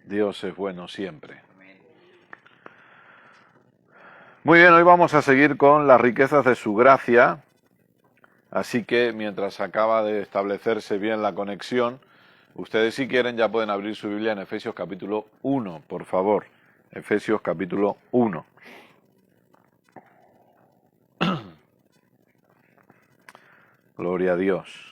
Dios es bueno siempre. Muy bien, hoy vamos a seguir con las riquezas de su gracia. Así que mientras acaba de establecerse bien la conexión, ustedes si quieren ya pueden abrir su Biblia en Efesios capítulo 1, por favor. Efesios capítulo 1. Gloria a Dios.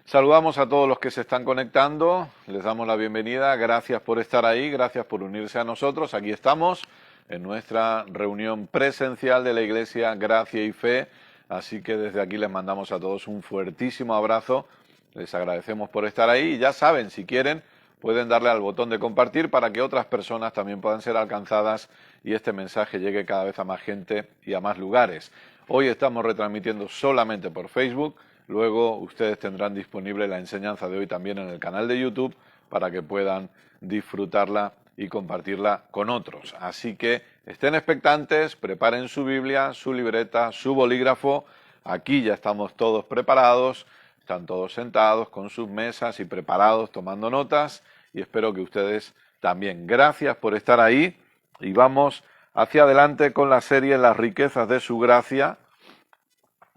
Saludamos a todos los que se están conectando, les damos la bienvenida, gracias por estar ahí, gracias por unirse a nosotros. Aquí estamos en nuestra reunión presencial de la Iglesia Gracia y Fe, así que desde aquí les mandamos a todos un fuertísimo abrazo, les agradecemos por estar ahí y ya saben, si quieren pueden darle al botón de compartir para que otras personas también puedan ser alcanzadas y este mensaje llegue cada vez a más gente y a más lugares. Hoy estamos retransmitiendo solamente por Facebook. Luego ustedes tendrán disponible la enseñanza de hoy también en el canal de YouTube para que puedan disfrutarla y compartirla con otros. Así que estén expectantes, preparen su Biblia, su libreta, su bolígrafo. Aquí ya estamos todos preparados, están todos sentados con sus mesas y preparados tomando notas y espero que ustedes también. Gracias por estar ahí y vamos hacia adelante con la serie Las riquezas de su gracia.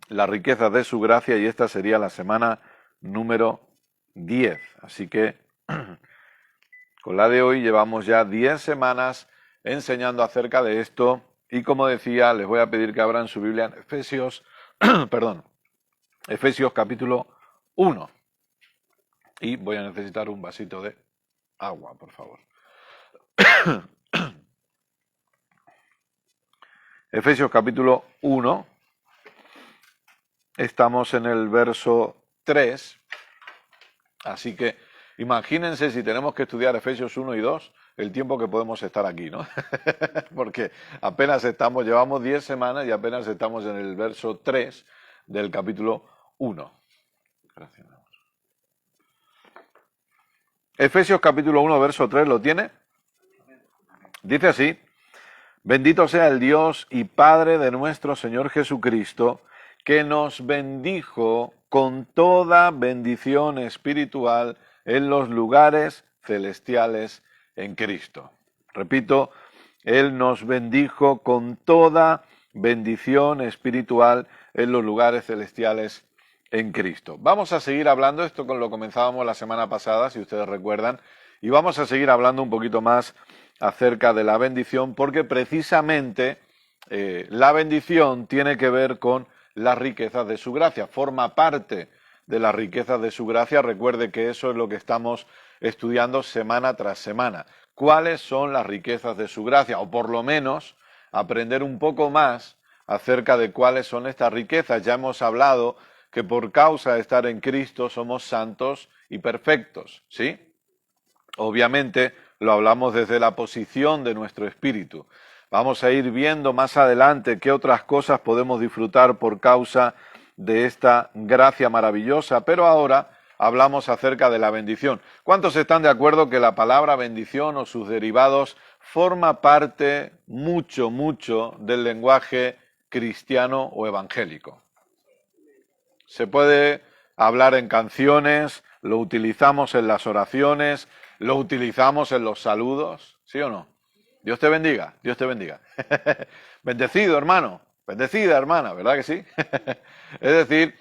Las riquezas de su gracia y esta sería la semana número 10. Así que con la de hoy llevamos ya 10 semanas enseñando acerca de esto y como decía les voy a pedir que abran su Biblia en Efesios, Efesios capítulo 1 y voy a necesitar un vasito de agua, por favor. Efesios capítulo 1. Estamos en el verso 3, así que imagínense si tenemos que estudiar Efesios 1 y 2, el tiempo que podemos estar aquí, ¿no? Porque apenas llevamos 10 semanas y apenas estamos en el verso 3 del capítulo 1. Gracias. Efesios capítulo 1, verso 3, ¿lo tiene? Dice así: Bendito sea el Dios y Padre de nuestro Señor Jesucristo, que nos bendijo con toda bendición espiritual en los lugares celestiales en Cristo. Repito, Él nos bendijo con toda bendición espiritual en los lugares celestiales en Cristo. Vamos a seguir hablando, esto con lo comenzábamos la semana pasada, si ustedes recuerdan, y vamos a seguir hablando un poquito más acerca de la bendición, porque precisamente la bendición tiene que ver con las riquezas de su gracia, forma parte de las riquezas de su gracia. Recuerde que eso es lo que estamos estudiando semana tras semana. ¿Cuáles son las riquezas de su gracia? O por lo menos aprender un poco más acerca de cuáles son estas riquezas. Ya hemos hablado que por causa de estar en Cristo somos santos y perfectos, ¿sí? Obviamente lo hablamos desde la posición de nuestro espíritu. Vamos a ir viendo más adelante qué otras cosas podemos disfrutar por causa de esta gracia maravillosa, pero ahora hablamos acerca de la bendición. ¿Cuántos están de acuerdo que la palabra bendición o sus derivados forma parte mucho del lenguaje cristiano o evangélico? Se puede hablar en canciones, lo utilizamos en las oraciones, lo utilizamos en los saludos, ¿sí o no? Dios te bendiga, Dios te bendiga. Bendecido, hermano, bendecida, hermana, ¿verdad que sí? Es decir,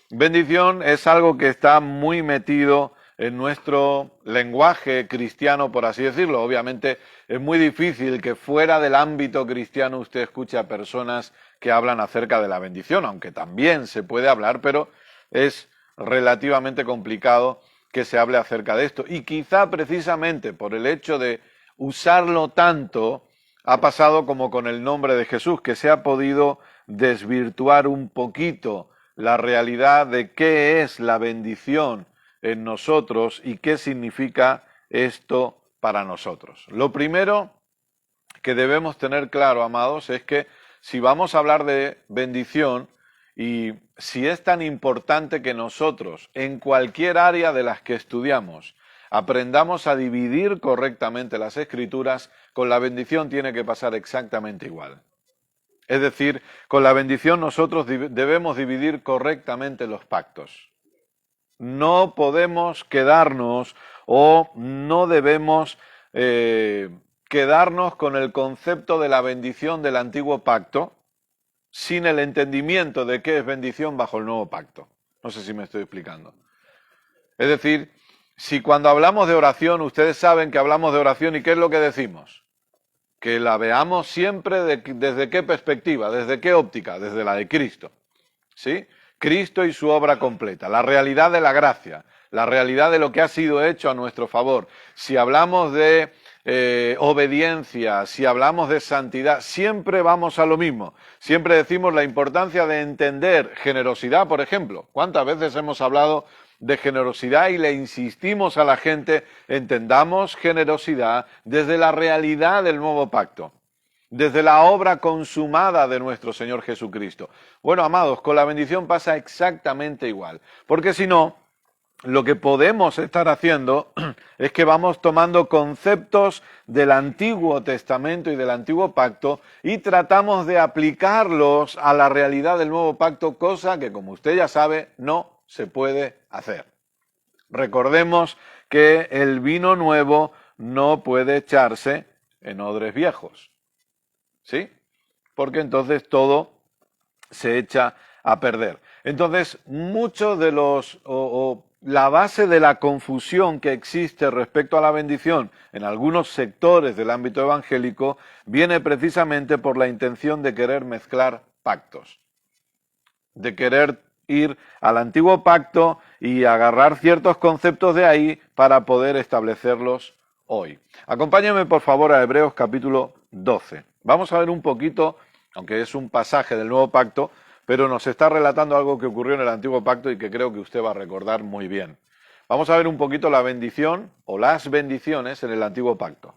bendición es algo que está muy metido en nuestro lenguaje cristiano, por así decirlo. Obviamente es muy difícil que fuera del ámbito cristiano usted escuche a personas que hablan acerca de la bendición, aunque también se puede hablar, pero es relativamente complicado que se hable acerca de esto. Y quizá precisamente por el hecho de usarlo tanto, ha pasado como con el nombre de Jesús, que se ha podido desvirtuar un poquito la realidad de qué es la bendición en nosotros y qué significa esto para nosotros. Lo primero que debemos tener claro, amados, es que si vamos a hablar de bendición y si es tan importante que nosotros, en cualquier área de las que estudiamos, aprendamos a dividir correctamente las Escrituras, con la bendición tiene que pasar exactamente igual. Es decir, con la bendición nosotros debemos dividir correctamente los pactos. No podemos quedarnos o no debemos quedarnos con el concepto de la bendición del antiguo pacto sin el entendimiento de qué es bendición bajo el nuevo pacto. No sé si me estoy explicando. Es decir, si cuando hablamos de oración, ustedes saben que hablamos de oración y ¿qué es lo que decimos? Que la veamos siempre desde qué perspectiva, desde qué óptica, desde la de Cristo. ¿Sí? Cristo y su obra completa, la realidad de la gracia, la realidad de lo que ha sido hecho a nuestro favor. Si hablamos de obediencia, si hablamos de santidad, siempre vamos a lo mismo. Siempre decimos la importancia de entender generosidad, por ejemplo. ¿Cuántas veces hemos hablado de generosidad y le insistimos a la gente, entendamos generosidad desde la realidad del nuevo pacto, desde la obra consumada de nuestro Señor Jesucristo? Bueno, amados, con la bendición pasa exactamente igual, porque si no, lo que podemos estar haciendo es que vamos tomando conceptos del Antiguo Testamento y del Antiguo Pacto y tratamos de aplicarlos a la realidad del Nuevo Pacto, cosa que, como usted ya sabe, no se puede hacer. Recordemos que el vino nuevo no puede echarse en odres viejos, ¿sí? Porque entonces todo se echa a perder. Entonces, muchos de los, la base de la confusión que existe respecto a la bendición en algunos sectores del ámbito evangélico viene precisamente por la intención de querer mezclar pactos, de querer ir al antiguo pacto y agarrar ciertos conceptos de ahí para poder establecerlos hoy. Acompáñenme por favor a Hebreos capítulo 12. Vamos a ver un poquito, aunque es un pasaje del nuevo pacto, pero nos está relatando algo que ocurrió en el antiguo pacto y que creo que usted va a recordar muy bien. Vamos a ver un poquito la bendición o las bendiciones en el antiguo pacto.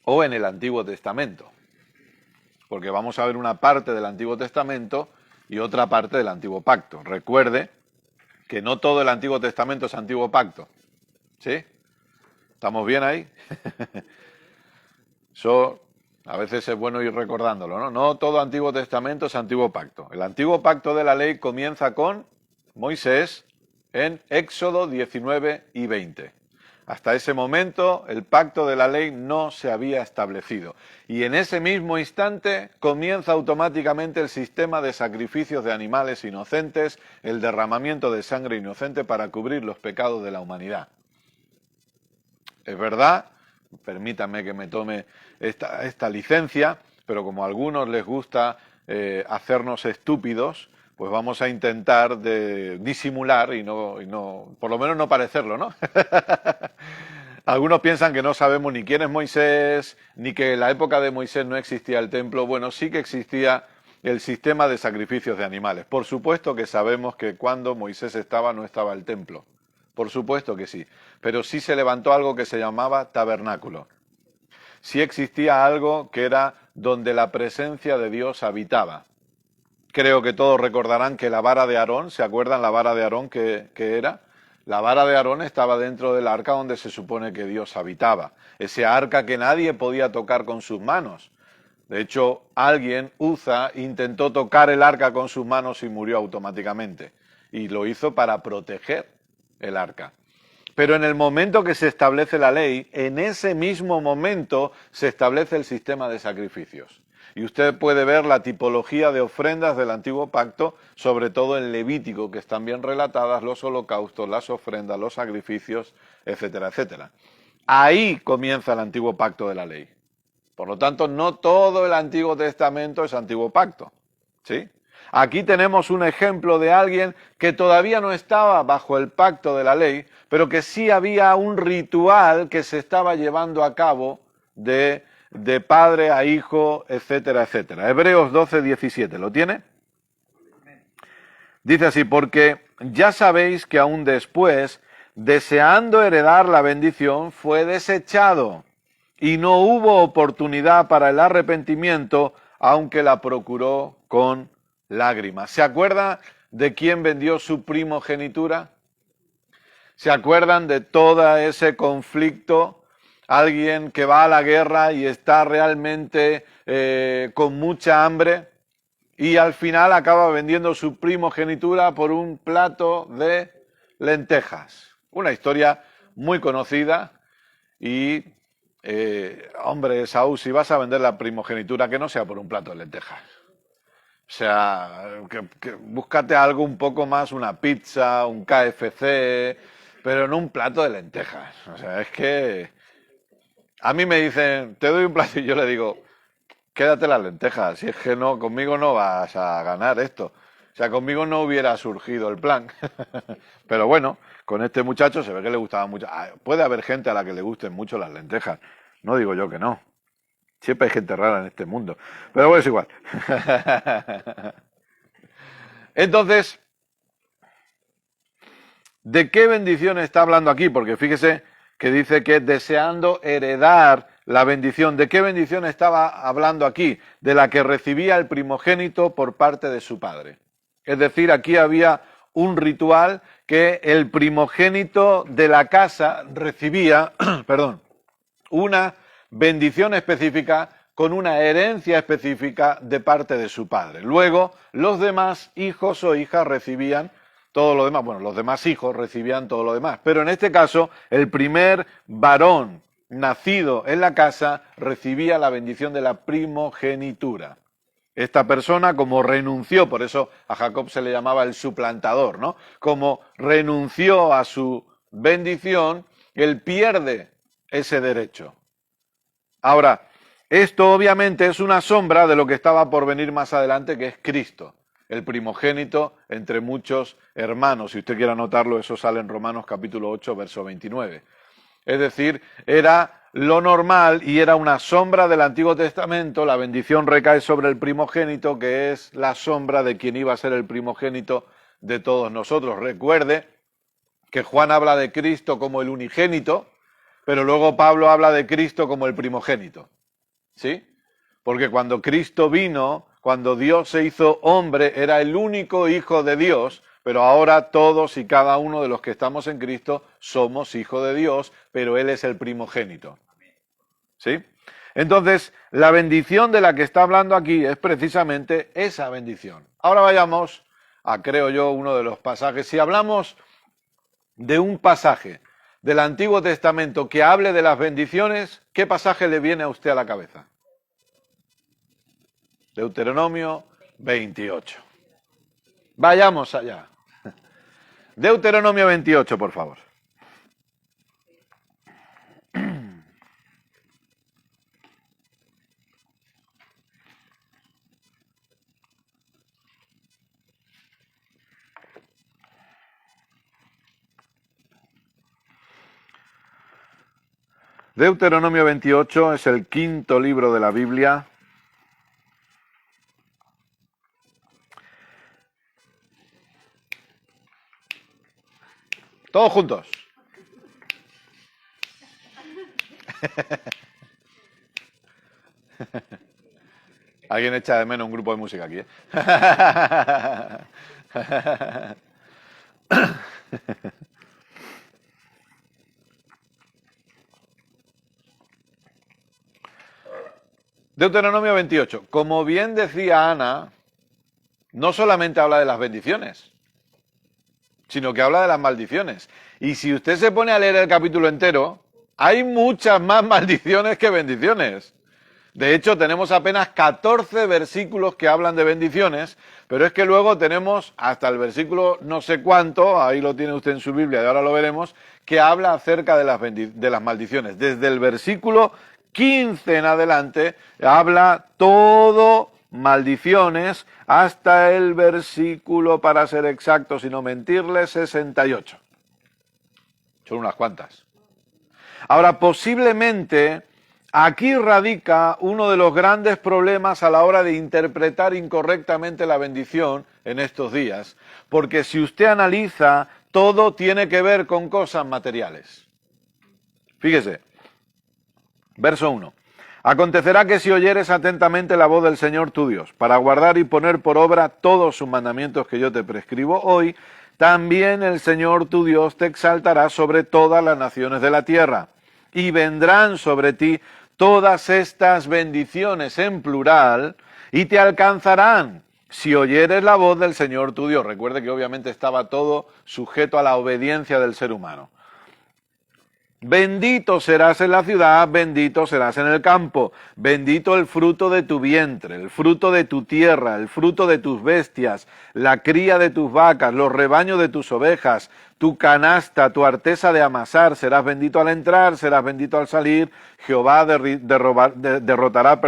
O en el Antiguo Testamento. Porque vamos a ver una parte del Antiguo Testamento y otra parte del Antiguo Pacto. Recuerde que no todo el Antiguo Testamento es Antiguo Pacto. ¿Sí? ¿Estamos bien ahí? Eso a veces es bueno ir recordándolo, ¿no? No todo Antiguo Testamento es Antiguo Pacto. El Antiguo Pacto de la ley comienza con Moisés en Éxodo 19 y 20. Hasta ese momento el pacto de la ley no se había establecido. Y en ese mismo instante comienza automáticamente el sistema de sacrificios de animales inocentes, el derramamiento de sangre inocente para cubrir los pecados de la humanidad. Es verdad, permítanme que me tome esta licencia, pero como a algunos les gusta hacernos estúpidos, pues vamos a intentar disimular y no, por lo menos no parecerlo, ¿no? Algunos piensan que no sabemos ni quién es Moisés, ni que en la época de Moisés no existía el templo. Bueno, sí que existía el sistema de sacrificios de animales. Por supuesto que sabemos que cuando Moisés no estaba el templo. Por supuesto que sí. Pero sí se levantó algo que se llamaba tabernáculo. Sí existía algo que era donde la presencia de Dios habitaba. Creo que todos recordarán que la vara de Aarón, ¿se acuerdan la vara de Aarón que era? La vara de Aarón estaba dentro del arca donde se supone que Dios habitaba. Ese arca que nadie podía tocar con sus manos. De hecho, alguien, Uza, intentó tocar el arca con sus manos y murió automáticamente. Y lo hizo para proteger el arca. Pero en el momento que se establece la ley, en ese mismo momento se establece el sistema de sacrificios. Y usted puede ver la tipología de ofrendas del Antiguo Pacto, sobre todo en Levítico, que están bien relatadas, los holocaustos, las ofrendas, los sacrificios, etcétera, etcétera. Ahí comienza el Antiguo Pacto de la ley. Por lo tanto, no todo el Antiguo Testamento es Antiguo Pacto, ¿sí? Aquí tenemos un ejemplo de alguien que todavía no estaba bajo el pacto de la ley, pero que sí había un ritual que se estaba llevando a cabo de padre a hijo, etcétera, etcétera. Hebreos 12, 17, ¿lo tiene? Dice así, porque ya sabéis que aún después, deseando heredar la bendición, fue desechado y no hubo oportunidad para el arrepentimiento, aunque la procuró con lágrimas. ¿Se acuerda de quién vendió su primogenitura? ¿Se acuerdan de todo ese conflicto alguien que va a la guerra y está realmente con mucha hambre y al final acaba vendiendo su primogenitura por un plato de lentejas. Una historia muy conocida y, hombre, Esaú, si vas a vender la primogenitura, que no sea por un plato de lentejas. O sea, que búscate algo un poco más, una pizza, un KFC, pero no un plato de lentejas. O sea, es que a mí me dicen, te doy un plato y yo le digo, quédate las lentejas, si es que no, conmigo no vas a ganar esto. O sea, conmigo no hubiera surgido el plan. Pero bueno, con este muchacho se ve que le gustaba mucho. Puede haber gente a la que le gusten mucho las lentejas. No digo yo que no. Siempre hay gente rara en este mundo. Pero bueno, es igual. Entonces, ¿de qué bendición está hablando aquí? Porque fíjese que dice que deseando heredar la bendición. ¿De qué bendición estaba hablando aquí? De la que recibía el primogénito por parte de su padre. Es decir, aquí había un ritual que el primogénito de la casa recibía, perdón, una bendición específica con una herencia específica de parte de su padre. Luego, los demás hijos o hijas recibían todo lo demás. Bueno, los demás hijos recibían todo lo demás. Pero en este caso, el primer varón nacido en la casa recibía la bendición de la primogenitura. Esta persona, como renunció, por eso a Jacob se le llamaba el suplantador, ¿no? Como renunció a su bendición, él pierde ese derecho. Ahora, esto obviamente es una sombra de lo que estaba por venir más adelante, que es Cristo, el primogénito entre muchos hermanos. Si usted quiere anotarlo, eso sale en Romanos capítulo 8, verso 29. Es decir, era lo normal y era una sombra del Antiguo Testamento. La bendición recae sobre el primogénito, que es la sombra de quien iba a ser el primogénito de todos nosotros. Recuerde que Juan habla de Cristo como el unigénito, pero luego Pablo habla de Cristo como el primogénito. ¿Sí? Porque cuando Cristo vino, cuando Dios se hizo hombre, era el único hijo de Dios, pero ahora todos y cada uno de los que estamos en Cristo somos hijos de Dios, pero Él es el primogénito. ¿Sí? Entonces, la bendición de la que está hablando aquí es precisamente esa bendición. Ahora vayamos a, creo yo, uno de los pasajes. Si hablamos de un pasaje del Antiguo Testamento que hable de las bendiciones, ¿qué pasaje le viene a usted a la cabeza? Deuteronomio 28. Vayamos allá. Deuteronomio 28, por favor. Deuteronomio 28 es el quinto libro de la Biblia. Todos juntos. Alguien echa de menos un grupo de música aquí, ¿eh? Deuteronomio 28. Como bien decía Ana, no solamente habla de las bendiciones, sino que habla de las maldiciones. Y si usted se pone a leer el capítulo entero, hay muchas más maldiciones que bendiciones. De hecho, tenemos apenas 14 versículos que hablan de bendiciones, pero es que luego tenemos hasta el versículo no sé cuánto, ahí lo tiene usted en su Biblia y ahora lo veremos, que habla acerca de las maldiciones. Desde el versículo 15 en adelante habla todo maldiciones hasta el versículo, para ser exacto, si no mentirle, 68. Son unas cuantas. Ahora, posiblemente aquí radica uno de los grandes problemas a la hora de interpretar incorrectamente la bendición en estos días, porque si usted analiza, todo tiene que ver con cosas materiales. Fíjese, verso 1. Acontecerá que si oyeres atentamente la voz del Señor tu Dios, para guardar y poner por obra todos sus mandamientos que yo te prescribo hoy, también el Señor tu Dios te exaltará sobre todas las naciones de la tierra. y vendrán sobre ti todas estas bendiciones en plural y te alcanzarán si oyeres la voz del Señor tu Dios. Recuerde que obviamente estaba todo sujeto a la obediencia del ser humano. Bendito serás en la ciudad, bendito serás en el campo, bendito el fruto de tu vientre, el fruto de tu tierra, el fruto de tus bestias, la cría de tus vacas, los rebaños de tus ovejas, tu canasta, tu arteza de amasar, serás bendito al entrar, serás bendito al salir, Jehová derrotará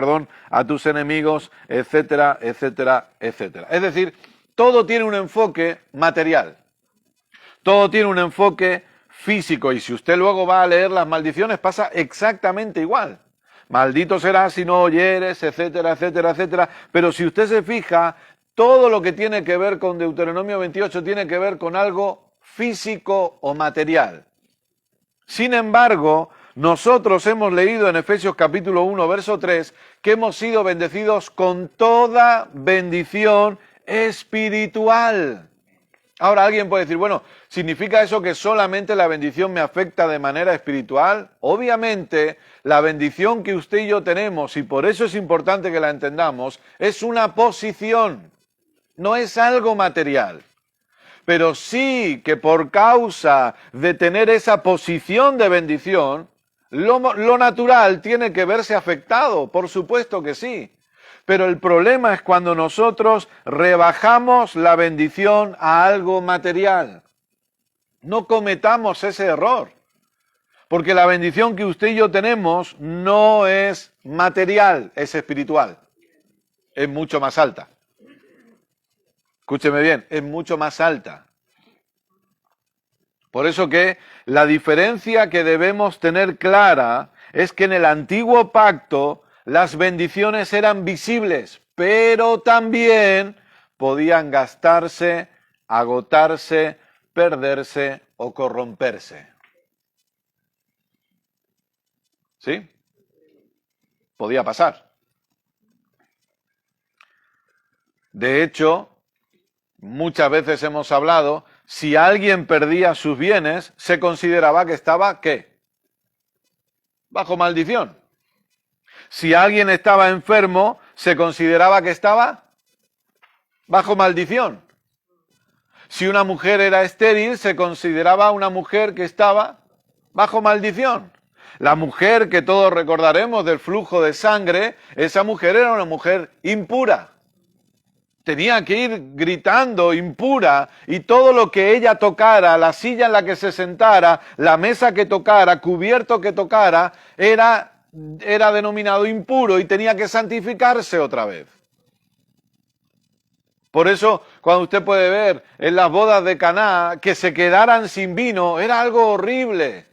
a tus enemigos, etcétera, etcétera, etcétera. Es decir, todo tiene un enfoque material, todo tiene un enfoque físico, y si usted luego va a leer las maldiciones pasa exactamente igual. Maldito serás si no oyeres, etcétera, etcétera, etcétera. Pero si usted se fija, todo lo que tiene que ver con Deuteronomio 28 tiene que ver con algo físico o material. Sin embargo, nosotros hemos leído en Efesios capítulo 1, verso 3, que hemos sido bendecidos con toda bendición espiritual. Ahora alguien puede decir, bueno, ¿significa eso que solamente la bendición me afecta de manera espiritual? Obviamente, la bendición que usted y yo tenemos, y por eso es importante que la entendamos, es una posición, no es algo material. Pero sí que por causa de tener esa posición de bendición, lo natural tiene que verse afectado, por supuesto que sí. Pero el problema es cuando nosotros rebajamos la bendición a algo material. No cometamos ese error, porque la bendición que usted y yo tenemos no es material, es espiritual. Es mucho más alta. Escúcheme bien, es mucho más alta. Por eso que la diferencia que debemos tener clara es que en el antiguo pacto las bendiciones eran visibles, pero también podían gastarse, agotarse, perderse o corromperse. ¿Sí? Podía pasar. De hecho, muchas veces hemos hablado, si alguien perdía sus bienes, se consideraba que estaba, ¿qué? Bajo maldición. Si alguien estaba enfermo, se consideraba que estaba bajo maldición. Si una mujer era estéril, se consideraba una mujer que estaba bajo maldición. La mujer que todos recordaremos del flujo de sangre, esa mujer era una mujer impura. Tenía que ir gritando impura, y todo lo que ella tocara, la silla en la que se sentara, la mesa que tocara, cubierto que tocara, era denominado impuro y tenía que santificarse otra vez. Por eso, cuando usted puede ver en las bodas de Caná que se quedaran sin vino, era algo horrible.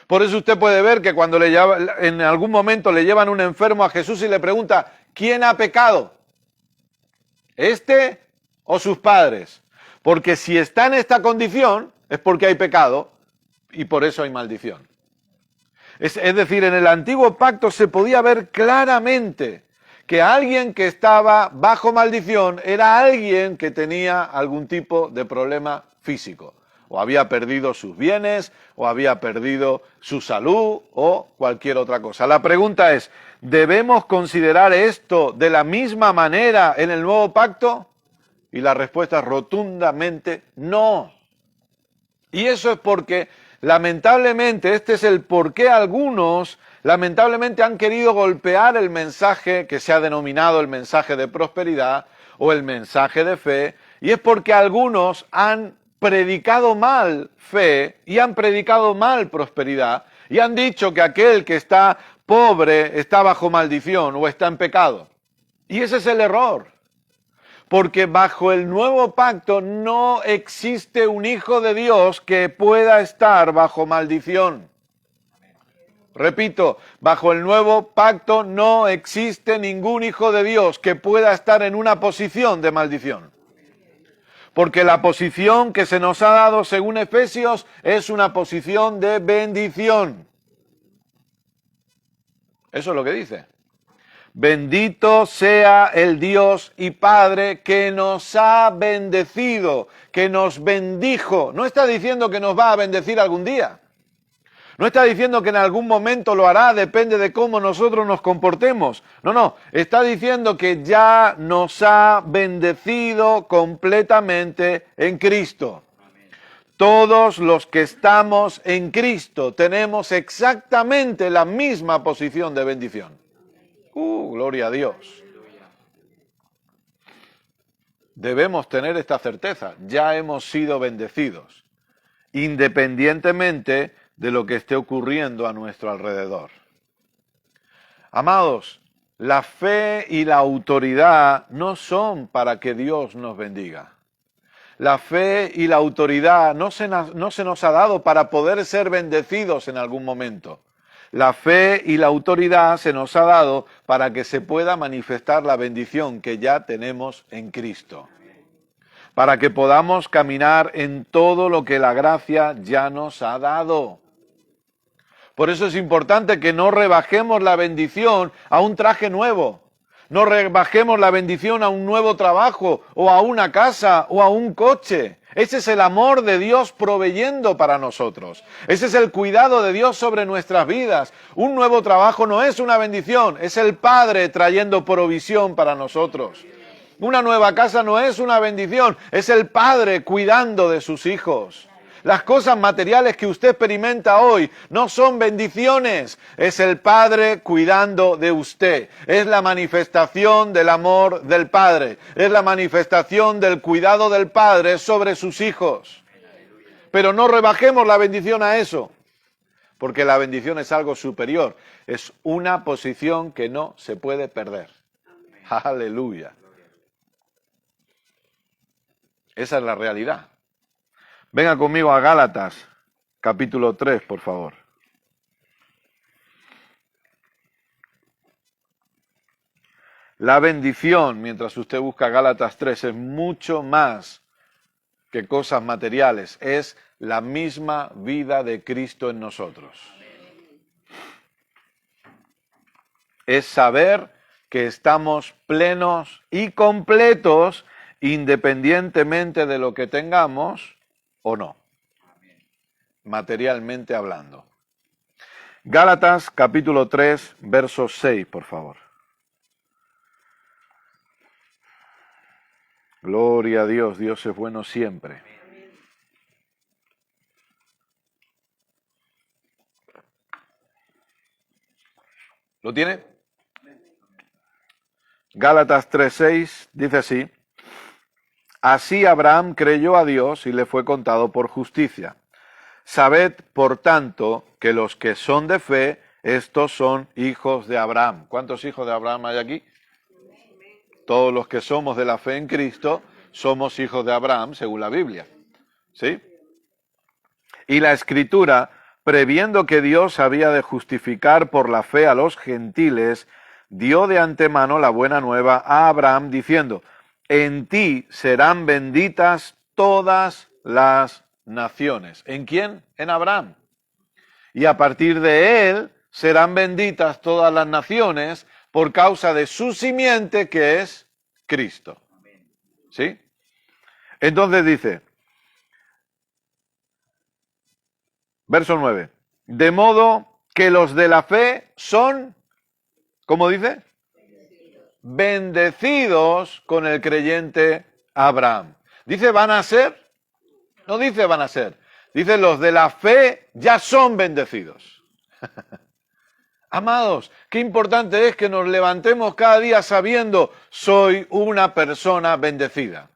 Por eso usted puede ver que cuando en algún momento le llevan un enfermo a Jesús y le pregunta, ¿quién ha pecado? ¿Este o sus padres? Porque si está en esta condición es porque hay pecado y por eso hay maldición. Es decir, en el antiguo pacto se podía ver claramente que alguien que estaba bajo maldición era alguien que tenía algún tipo de problema físico. O había perdido sus bienes, o había perdido su salud, o cualquier otra cosa. La pregunta es, ¿debemos considerar esto de la misma manera en el nuevo pacto? Y la respuesta es rotundamente no. Y eso es porque, lamentablemente, este es el por qué algunos, lamentablemente, han querido golpear el mensaje que se ha denominado el mensaje de prosperidad o el mensaje de fe, y es porque algunos han predicado mal fe y han predicado mal prosperidad y han dicho que aquel que está pobre está bajo maldición o está en pecado. Y ese es el error. Porque bajo el nuevo pacto no existe un hijo de Dios que pueda estar bajo maldición. Repito, bajo el nuevo pacto no existe ningún hijo de Dios que pueda estar en una posición de maldición. Porque la posición que se nos ha dado según Efesios es una posición de bendición. Eso es lo que dice. Bendito sea el Dios y Padre que nos ha bendecido, que nos bendijo. No está diciendo que nos va a bendecir algún día. No está diciendo que en algún momento lo hará, depende de cómo nosotros nos comportemos. No, está diciendo que ya nos ha bendecido completamente en Cristo. Todos los que estamos en Cristo tenemos exactamente la misma posición de bendición. Gloria a Dios. Debemos tener esta certeza, ya hemos sido bendecidos, independientemente de lo que esté ocurriendo a nuestro alrededor. Amados, la fe y la autoridad no son para que Dios nos bendiga. La fe y la autoridad no se nos ha dado para poder ser bendecidos en algún momento. La fe y la autoridad se nos ha dado para que se pueda manifestar la bendición que ya tenemos en Cristo. Para que podamos caminar en todo lo que la gracia ya nos ha dado. Por eso es importante que no rebajemos la bendición a un traje nuevo. No rebajemos la bendición a un nuevo trabajo, o a una casa, o a un coche. Ese es el amor de Dios proveyendo para nosotros. Ese es el cuidado de Dios sobre nuestras vidas. Un nuevo trabajo no es una bendición, es el Padre trayendo provisión para nosotros. Una nueva casa no es una bendición, es el Padre cuidando de sus hijos. Las cosas materiales que usted experimenta hoy no son bendiciones, es el Padre cuidando de usted. Es la manifestación del amor del Padre, es la manifestación del cuidado del Padre sobre sus hijos. Pero no rebajemos la bendición a eso, porque la bendición es algo superior, es una posición que no se puede perder. Aleluya. Esa es la realidad. Venga conmigo a Gálatas, capítulo 3, por favor. La bendición, mientras usted busca Gálatas 3, es mucho más que cosas materiales. Es la misma vida de Cristo en nosotros. Es saber que estamos plenos y completos independientemente de lo que tengamos o no, materialmente hablando. Gálatas capítulo 3, verso 6, por favor. Gloria a Dios, Dios es bueno siempre. ¿Lo tiene? Gálatas 3:6 dice así: así Abraham creyó a Dios y le fue contado por justicia. Sabed, por tanto, que los que son de fe, estos son hijos de Abraham. ¿Cuántos hijos de Abraham hay aquí? Todos los que somos de la fe en Cristo somos hijos de Abraham, según la Biblia. ¿Sí? Y la Escritura, previendo que Dios había de justificar por la fe a los gentiles, dio de antemano la buena nueva a Abraham, diciendo: en ti serán benditas todas las naciones. ¿En quién? En Abraham. Y a partir de él serán benditas todas las naciones por causa de su simiente, que es Cristo. ¿Sí? Entonces dice, verso 9, de modo que los de la fe son, ¿cómo dice? Bendecidos con el creyente Abraham. ¿Dice van a ser? No dice van a ser. Dice los de la fe ya son bendecidos. Amados, qué importante es que nos levantemos cada día sabiendo: soy una persona bendecida.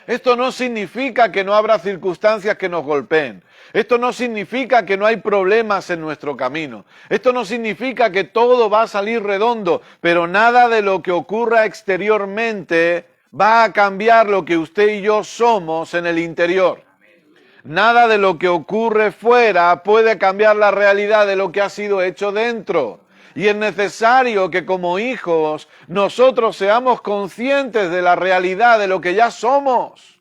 Esto no significa que no habrá circunstancias que nos golpeen. Esto no significa que no hay problemas en nuestro camino. Esto no significa que todo va a salir redondo, pero nada de lo que ocurra exteriormente va a cambiar lo que usted y yo somos en el interior. Nada de lo que ocurre fuera puede cambiar la realidad de lo que ha sido hecho dentro. Y es necesario que como hijos nosotros seamos conscientes de la realidad de lo que ya somos.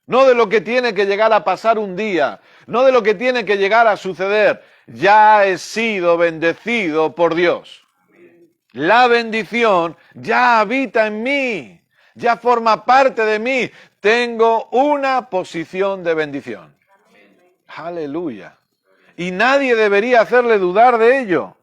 No de lo que tiene que llegar a pasar un día, no de lo que tiene que llegar a suceder. Ya he sido bendecido por Dios. La bendición ya habita en mí, ya forma parte de mí. Tengo una posición de bendición. Aleluya. y nadie debería hacerle dudar de ello.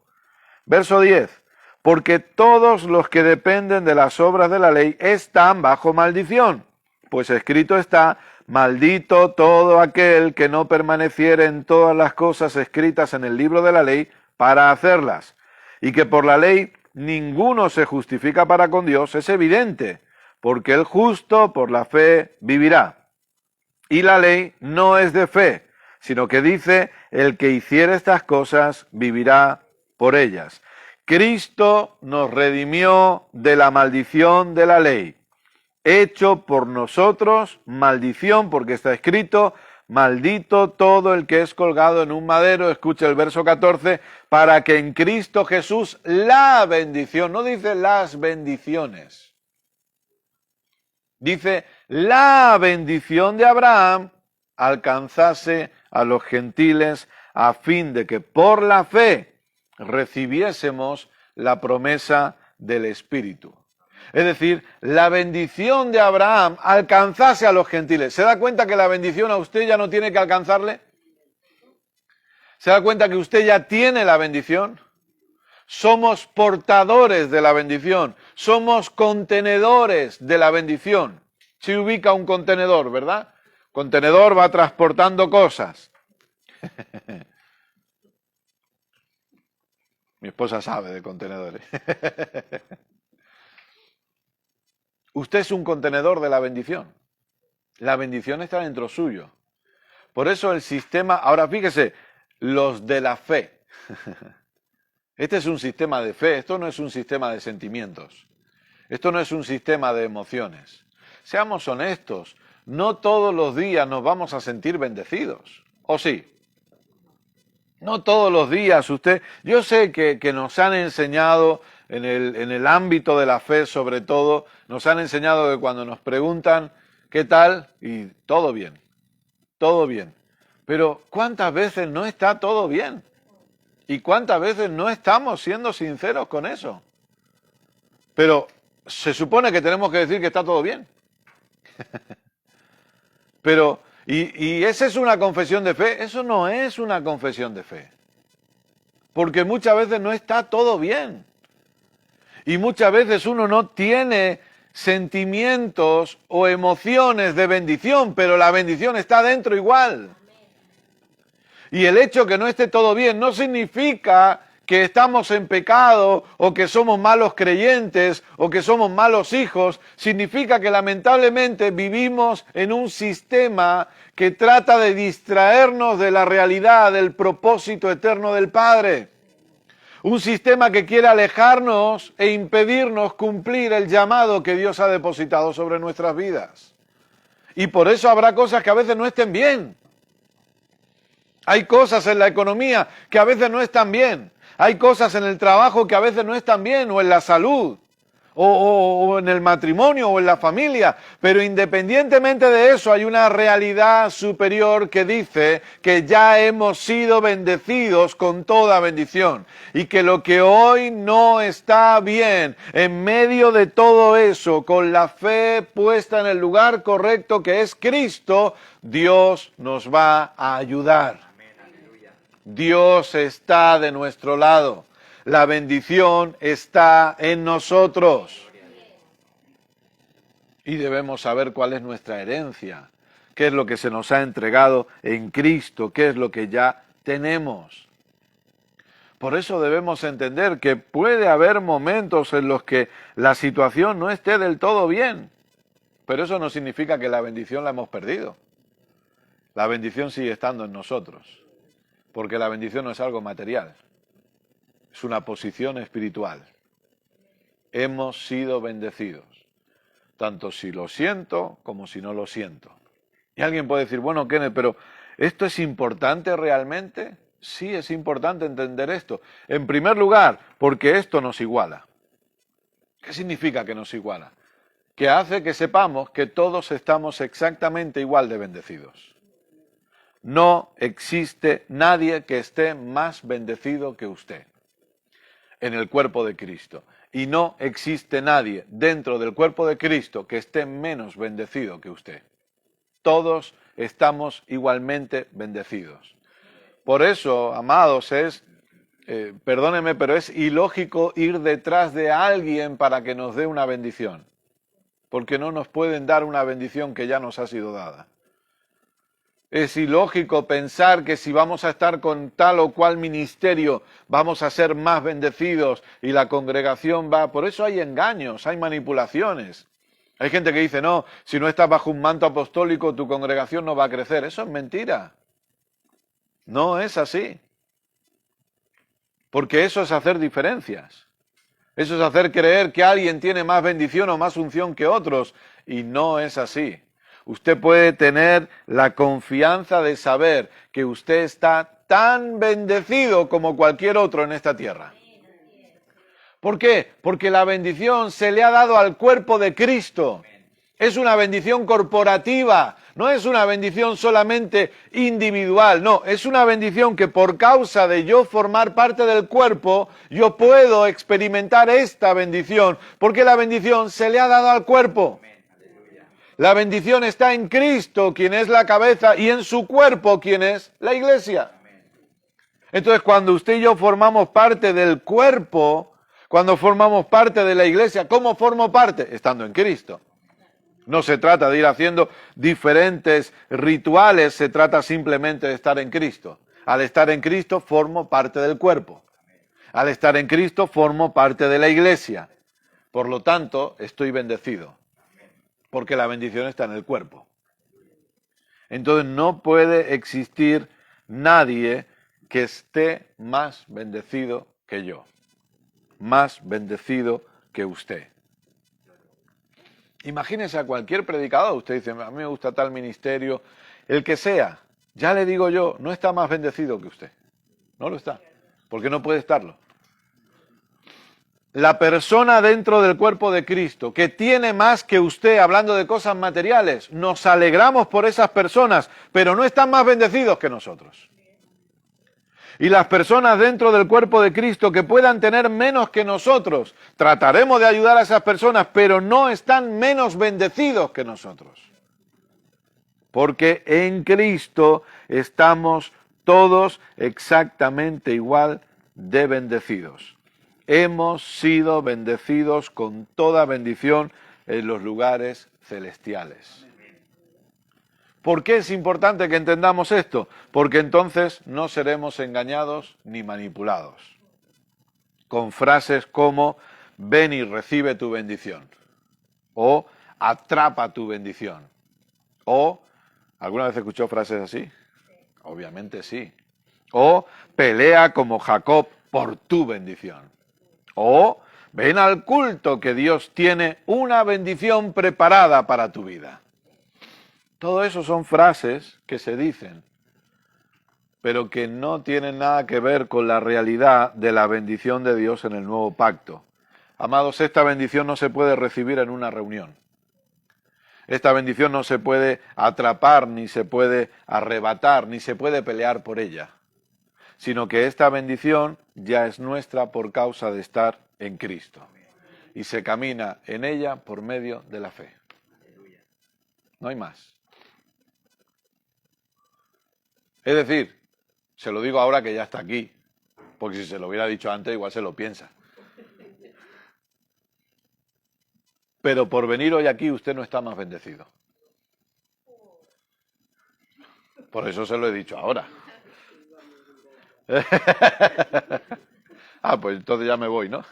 Verso 10. Porque todos los que dependen de las obras de la ley están bajo maldición. Pues escrito está, maldito todo aquel que no permaneciere en todas las cosas escritas en el libro de la ley para hacerlas. Y que por la ley ninguno se justifica para con Dios, es evidente, porque el justo por la fe vivirá. Y la ley no es de fe, sino que dice, el que hiciere estas cosas vivirá por ellas. Cristo nos redimió de la maldición de la ley, hecho por nosotros maldición, porque está escrito, maldito todo el que es colgado en un madero, escucha el verso 14, para que en Cristo Jesús la bendición, no dice las bendiciones, dice la bendición de Abraham alcanzase a los gentiles a fin de que por la fe recibiésemos la promesa del Espíritu. Es decir, la bendición de Abraham alcanzase a los gentiles. ¿Se da cuenta que la bendición a usted ya no tiene que alcanzarle? ¿Se da cuenta que usted ya tiene la bendición? Somos portadores de la bendición, somos contenedores de la bendición. Se ubica un contenedor, ¿verdad? Contenedor va transportando cosas. Mi esposa sabe de contenedores. Usted es un contenedor de la bendición. La bendición está dentro suyo. Por eso el sistema, ahora fíjese, los de la fe. Este es un sistema de fe, esto no es un sistema de sentimientos. Esto no es un sistema de emociones. Seamos honestos, no todos los días nos vamos a sentir bendecidos. ¿O sí? No todos los días usted... Yo sé que nos han enseñado, en el ámbito de la fe sobre todo, nos han enseñado que cuando nos preguntan ¿qué tal? Y todo bien, todo bien. Pero ¿cuántas veces no está todo bien? ¿Y cuántas veces no estamos siendo sinceros con eso? Pero se supone que tenemos que decir que está todo bien. Pero... ¿Y esa es una confesión de fe? Eso no es una confesión de fe. Porque muchas veces no está todo bien. Y muchas veces uno no tiene sentimientos o emociones de bendición, pero la bendición está dentro igual. Y el hecho que no esté todo bien no significa que estamos en pecado o que somos malos creyentes o que somos malos hijos, significa que lamentablemente vivimos en un sistema que trata de distraernos de la realidad, del propósito eterno del Padre. Un sistema que quiere alejarnos e impedirnos cumplir el llamado que Dios ha depositado sobre nuestras vidas. Y por eso habrá cosas que a veces no estén bien. Hay cosas en la economía que a veces no están bien. Hay cosas en el trabajo que a veces no están bien, o en la salud, o en el matrimonio, o en la familia. Pero independientemente de eso, hay una realidad superior que dice que ya hemos sido bendecidos con toda bendición. Y que lo que hoy no está bien, en medio de todo eso, con la fe puesta en el lugar correcto que es Cristo, Dios nos va a ayudar. Dios está de nuestro lado. La bendición está en nosotros. Y debemos saber cuál es nuestra herencia, qué es lo que se nos ha entregado en Cristo, qué es lo que ya tenemos. Por eso debemos entender que puede haber momentos en los que la situación no esté del todo bien, pero eso no significa que la bendición la hemos perdido. La bendición sigue estando en nosotros. Porque la bendición no es algo material, es una posición espiritual. Hemos sido bendecidos, tanto si lo siento como si no lo siento. Y alguien puede decir, bueno, Kenneth, pero ¿esto es importante realmente? Sí, es importante entender esto. En primer lugar, porque esto nos iguala. ¿Qué significa que nos iguala? Que hace que sepamos que todos estamos exactamente igual de bendecidos. No existe nadie que esté más bendecido que usted en el cuerpo de Cristo. Y no existe nadie dentro del cuerpo de Cristo que esté menos bendecido que usted. Todos estamos igualmente bendecidos. Por eso, amados, perdónenme, pero es ilógico ir detrás de alguien para que nos dé una bendición. Porque no nos pueden dar una bendición que ya nos ha sido dada. Es ilógico pensar que si vamos a estar con tal o cual ministerio vamos a ser más bendecidos y la congregación va... Por eso hay engaños, hay manipulaciones. Hay gente que dice, no, si no estás bajo un manto apostólico tu congregación no va a crecer. Eso es mentira. No es así. Porque eso es hacer diferencias. Eso es hacer creer que alguien tiene más bendición o más unción que otros. Y no es así. Usted puede tener la confianza de saber que usted está tan bendecido como cualquier otro en esta tierra. ¿Por qué? Porque la bendición se le ha dado al cuerpo de Cristo. Es una bendición corporativa, no es una bendición solamente individual, no, es una bendición que por causa de yo formar parte del cuerpo, yo puedo experimentar esta bendición, porque la bendición se le ha dado al cuerpo. La bendición está en Cristo, quien es la cabeza, y en su cuerpo, quien es la iglesia. Entonces, cuando usted y yo formamos parte del cuerpo, cuando formamos parte de la iglesia, ¿cómo formo parte? Estando en Cristo. No se trata de ir haciendo diferentes rituales, se trata simplemente de estar en Cristo. Al estar en Cristo, formo parte del cuerpo. Al estar en Cristo, formo parte de la iglesia. Por lo tanto, estoy bendecido. Porque la bendición está en el cuerpo. Entonces no puede existir nadie que esté más bendecido que yo. Más bendecido que usted. Imagínese a cualquier predicador, usted dice, a mí me gusta tal ministerio, el que sea, ya le digo yo, no está más bendecido que usted. No lo está, porque no puede estarlo. La persona dentro del cuerpo de Cristo, que tiene más que usted, hablando de cosas materiales, nos alegramos por esas personas, pero no están más bendecidos que nosotros. Y las personas dentro del cuerpo de Cristo que puedan tener menos que nosotros, trataremos de ayudar a esas personas, pero no están menos bendecidos que nosotros. Porque en Cristo estamos todos exactamente igual de bendecidos. Hemos sido bendecidos con toda bendición en los lugares celestiales. ¿Por qué es importante que entendamos esto? Porque entonces no seremos engañados ni manipulados. Con frases como, ven y recibe tu bendición. O, atrapa tu bendición. O, ¿alguna vez escuchó frases así? Obviamente sí. O, pelea como Jacob por tu bendición. O, ven al culto que Dios tiene una bendición preparada para tu vida. Todo eso son frases que se dicen, pero que no tienen nada que ver con la realidad de la bendición de Dios en el nuevo pacto. Amados, esta bendición no se puede recibir en una reunión. Esta bendición no se puede atrapar, ni se puede arrebatar, ni se puede pelear por ella, sino que esta bendición ya es nuestra por causa de estar en Cristo. Y se camina en ella por medio de la fe. No hay más. Es decir, se lo digo ahora que ya está aquí, porque si se lo hubiera dicho antes igual se lo piensa. Pero por venir hoy aquí usted no está más bendecido. Por eso se lo he dicho ahora. Ah, pues entonces ya me voy, ¿no?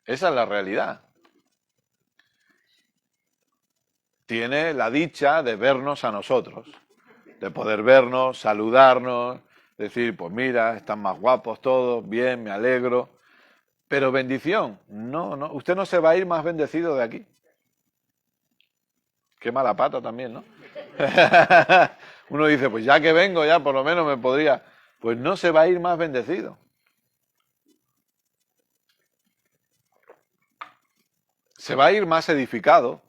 Esa es la realidad. Tiene la dicha de vernos a nosotros, de poder vernos, saludarnos, decir, pues mira, están más guapos todos, bien, me alegro. Pero bendición, no, usted no se va a ir más bendecido de aquí. Qué mala pata también, ¿no? Uno dice, pues ya que vengo, ya por lo menos me podría... Pues no se va a ir más bendecido. Se va a ir más edificado,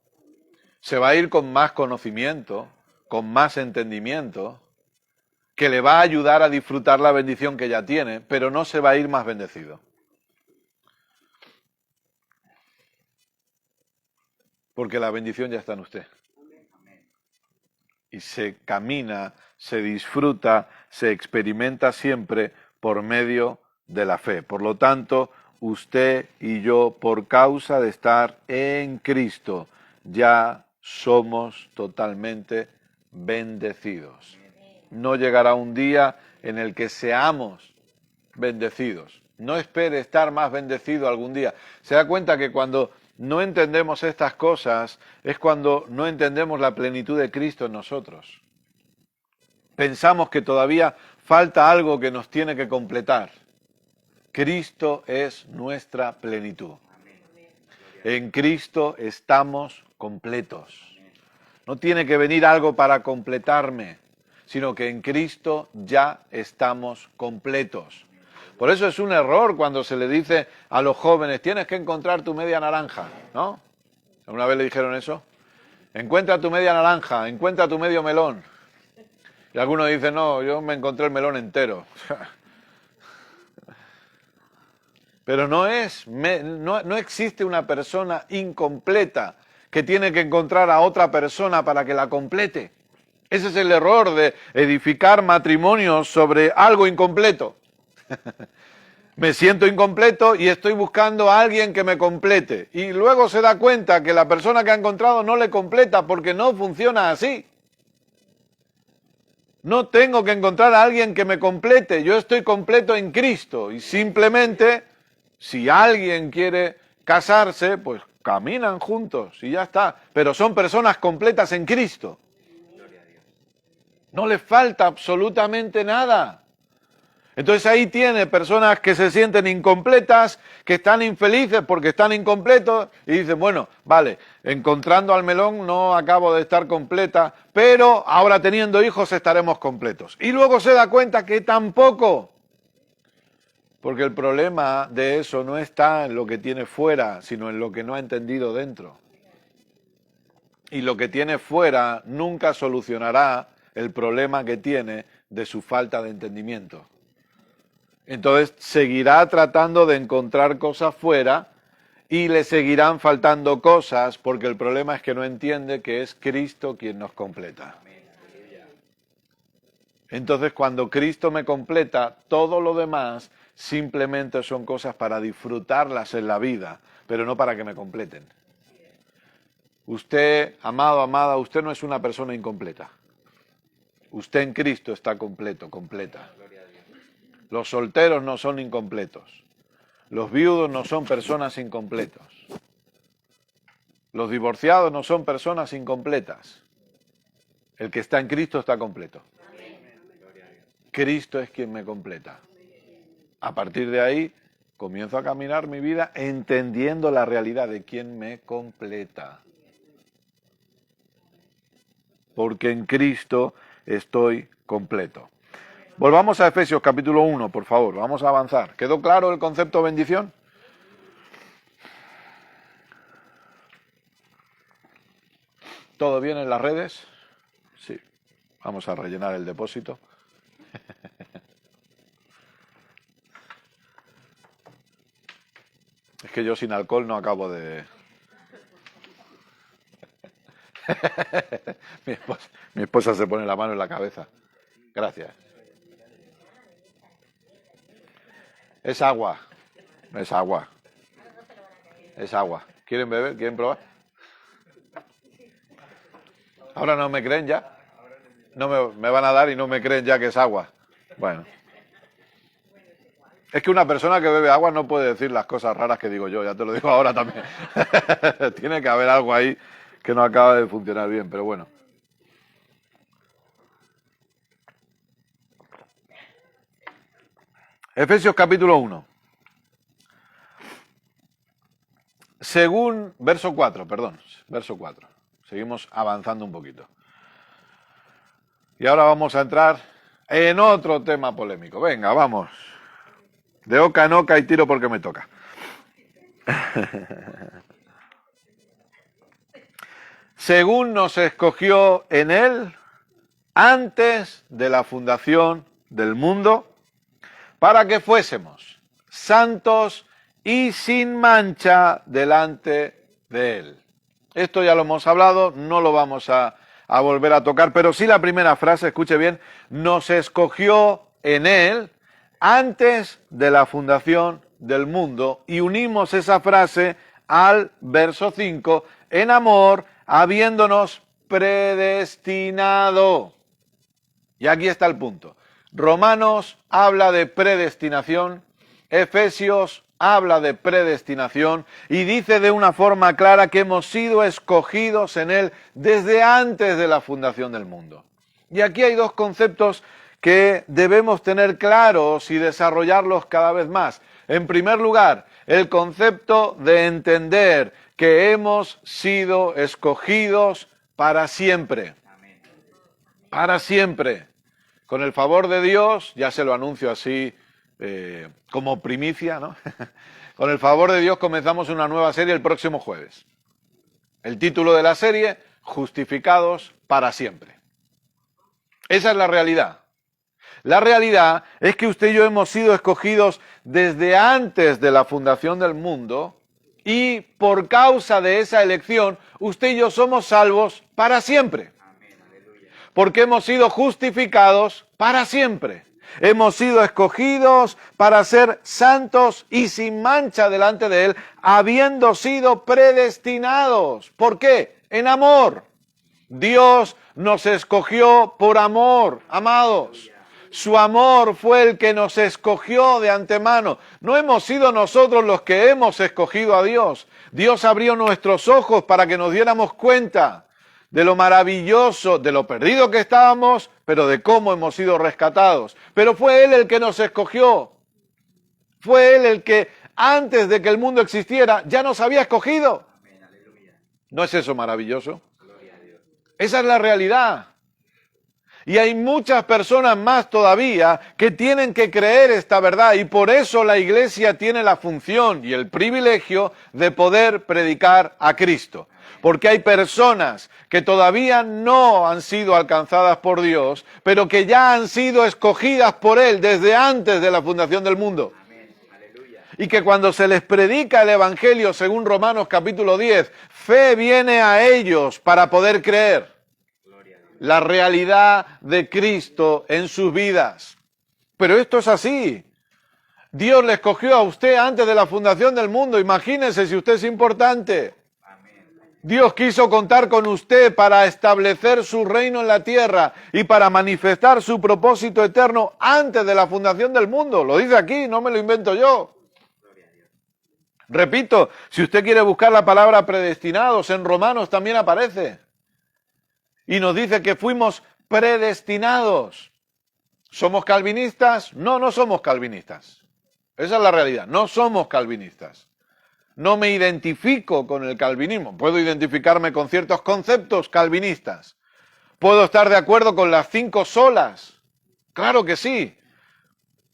se va a ir con más conocimiento, con más entendimiento, que le va a ayudar a disfrutar la bendición que ya tiene, pero no se va a ir más bendecido. Porque la bendición ya está en usted. y se camina, se disfruta, se experimenta siempre por medio de la fe. Por lo tanto, usted y yo, por causa de estar en Cristo, ya somos totalmente bendecidos. No llegará un día en el que seamos bendecidos. No espere estar más bendecido algún día. Se da cuenta que cuando no entendemos estas cosas es cuando no entendemos la plenitud de Cristo en nosotros. Pensamos que todavía falta algo que nos tiene que completar. Cristo es nuestra plenitud. En Cristo estamos completos. No tiene que venir algo para completarme, sino que en Cristo ya estamos completos. Por eso es un error cuando se le dice a los jóvenes, tienes que encontrar tu media naranja, ¿no? ¿Alguna vez le dijeron eso? Encuentra tu media naranja, encuentra tu medio melón. Y algunos dicen, no, yo me encontré el melón entero. Pero no existe una persona incompleta que tiene que encontrar a otra persona para que la complete. Ese es el error de edificar matrimonios sobre algo incompleto. Me siento incompleto y estoy buscando a alguien que me complete. Y luego se da cuenta que la persona que ha encontrado no le completa porque no funciona así. No tengo que encontrar a alguien que me complete. Yo estoy completo en Cristo. Y simplemente, si alguien quiere casarse, pues caminan juntos y ya está. Pero son personas completas en Cristo. No les falta absolutamente nada. Entonces ahí tiene personas que se sienten incompletas, que están infelices porque están incompletos y dicen, bueno, vale, encontrando al melón no acabo de estar completa, pero ahora teniendo hijos estaremos completos. Y luego se da cuenta que tampoco, porque el problema de eso no está en lo que tiene fuera, sino en lo que no ha entendido dentro. Y lo que tiene fuera nunca solucionará el problema que tiene de su falta de entendimiento. Entonces seguirá tratando de encontrar cosas fuera y le seguirán faltando cosas porque el problema es que no entiende que es Cristo quien nos completa. Entonces cuando Cristo me completa, todo lo demás simplemente son cosas para disfrutarlas en la vida, pero no para que me completen. Usted, amado, amada, usted no es una persona incompleta. Usted en Cristo está completo, completa. Los solteros no son incompletos. Los viudos no son personas incompletas. Los divorciados no son personas incompletas. El que está en Cristo está completo. Cristo es quien me completa. A partir de ahí, comienzo a caminar mi vida entendiendo la realidad de quien me completa. Porque en Cristo estoy completo. Volvamos a Efesios capítulo 1, por favor, vamos a avanzar. ¿Quedó claro el concepto bendición? ¿Todo bien en las redes? Sí. Vamos a rellenar el depósito. Es que yo sin alcohol no acabo de... Mi esposa se pone la mano en la cabeza. Gracias. Es agua. Es agua. Es agua. ¿Quieren beber? ¿Quieren probar? Ahora no me creen ya. No me van a dar y no me creen ya que es agua. Bueno. Es que una persona que bebe agua no puede decir las cosas raras que digo yo. Ya te lo digo ahora también. Tiene que haber algo ahí que no acaba de funcionar bien, pero bueno. Efesios capítulo 1. Según, verso 4. Seguimos avanzando un poquito. Y ahora vamos a entrar en otro tema polémico. Venga, vamos. De oca en oca y tiro porque me toca. Según nos escogió en él antes de la fundación del mundo, para que fuésemos santos y sin mancha delante de él. Esto ya lo hemos hablado, no lo vamos a a volver a tocar, pero sí la primera frase, escuche bien, nos escogió en Él antes de la fundación del mundo, y unimos esa frase al verso 5, en amor, habiéndonos predestinado. Y aquí está el punto. Romanos habla de predestinación, Efesios habla de predestinación y dice de una forma clara que hemos sido escogidos en Él desde antes de la fundación del mundo. Y aquí hay dos conceptos que debemos tener claros y desarrollarlos cada vez más. En primer lugar, el concepto de entender que hemos sido escogidos para siempre. Para siempre. Con el favor de Dios, ya se lo anuncio así como primicia, ¿no? Con el favor de Dios comenzamos una nueva serie el próximo jueves. El título de la serie, Justificados para siempre. Esa es la realidad. La realidad es que usted y yo hemos sido escogidos desde antes de la fundación del mundo y por causa de esa elección, usted y yo somos salvos para siempre. Porque hemos sido justificados para siempre. Hemos sido escogidos para ser santos y sin mancha delante de Él, habiendo sido predestinados. ¿Por qué? En amor. Dios nos escogió por amor, amados. Su amor fue el que nos escogió de antemano. No hemos sido nosotros los que hemos escogido a Dios. Dios abrió nuestros ojos para que nos diéramos cuenta de lo maravilloso, de lo perdido que estábamos, pero de cómo hemos sido rescatados. Pero fue Él el que nos escogió. Fue Él el que antes de que el mundo existiera ya nos había escogido. ¿No es eso maravilloso? Esa es la realidad. Y hay muchas personas más todavía que tienen que creer esta verdad y por eso la Iglesia tiene la función y el privilegio de poder predicar a Cristo. Porque hay personas que todavía no han sido alcanzadas por Dios, pero que ya han sido escogidas por Él desde antes de la fundación del mundo. Y que cuando se les predica el Evangelio, según Romanos capítulo 10, fe viene a ellos para poder creer la realidad de Cristo en sus vidas. Pero esto es así. Dios le escogió a usted antes de la fundación del mundo. Imagínese si usted es importante. Dios quiso contar con usted para establecer su reino en la tierra y para manifestar su propósito eterno antes de la fundación del mundo. Lo dice aquí, no me lo invento yo. Repito, si usted quiere buscar la palabra predestinados, en Romanos también aparece. Y nos dice que fuimos predestinados. ¿Somos calvinistas? No, no somos calvinistas. Esa es la realidad, no somos calvinistas. No me identifico con el calvinismo. Puedo identificarme con ciertos conceptos calvinistas. Puedo estar de acuerdo con las 5 solas. Claro que sí.